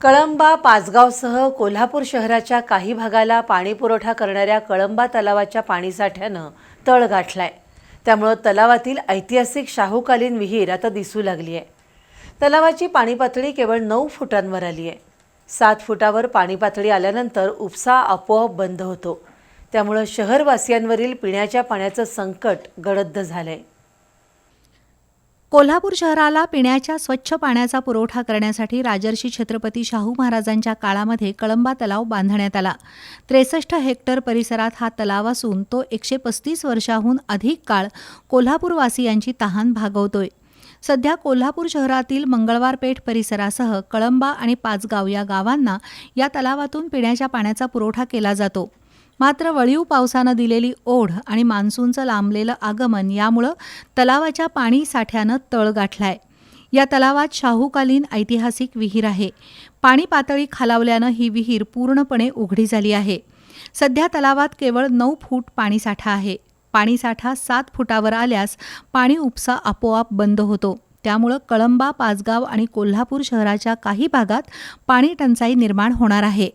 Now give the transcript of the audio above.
कळंबा पाचगावसह कोल्हापूर शहराच्या काही भागाला पाणी पुरवठा करणाऱ्या कळंबा तलावाच्या पाणीसाठ्यानं तळ गाठलाय। त्यामुळे तलावातील ऐतिहासिक शाहूकालीन विहीर आता दिसू लागली आहे। तलावाची पाणी पातळी केवळ 9 फुटांवर आली आहे। 7 फुटावर पाणी पातळी आल्यानंतर उपसा आपोआप बंद होतो। त्यामुळे शहरवासियांवरील पिण्याच्या पाण्याचं संकट गडद झालंय। कोल्हापूर शहराला पिण्याच्या स्वच्छ पाण्याचा पुरवठा करण्यासाठी राजर्षी छत्रपती शाहू महाराजांच्या काळामध्ये कळंबा तलाव बांधण्यात आला। 63 हेक्टर परिसरात हा तलाव असून तो 135 वर्षाहून अधिक काळ कोल्हापूरवासियांची तहान भागवतोय। सध्या कोल्हापूर शहरातील मंगळवार पेठ परिसरासह कळंबा आणि पाचगाव या गावांना या तलावातून पिण्याच्या पाण्याचा पुरवठा केला जातो। मात्र वळीव पावसानं दिलेली ओढ आणि मान्सूनचं लांबलेलं आगमन यामुळे तलावाच्या पाणी साठ्यानं तळ गाठलाय। या तलावात शाहूकालीन ऐतिहासिक विहीर आहे। पाणी पातळी खालावल्यानं ही विहीर पूर्णपणे उघडी झाली आहे। सध्या तलावात केवळ 9 फूट पाणीसाठा आहे। पाणीसाठा 7 फुटावर आल्यास पाणी उपसा आपोआप बंद होतो। त्यामुळे कळंबा, पाचगाव आणि कोल्हापूर शहराच्या काही भागात पाणी टंचाई निर्माण होणार आहे।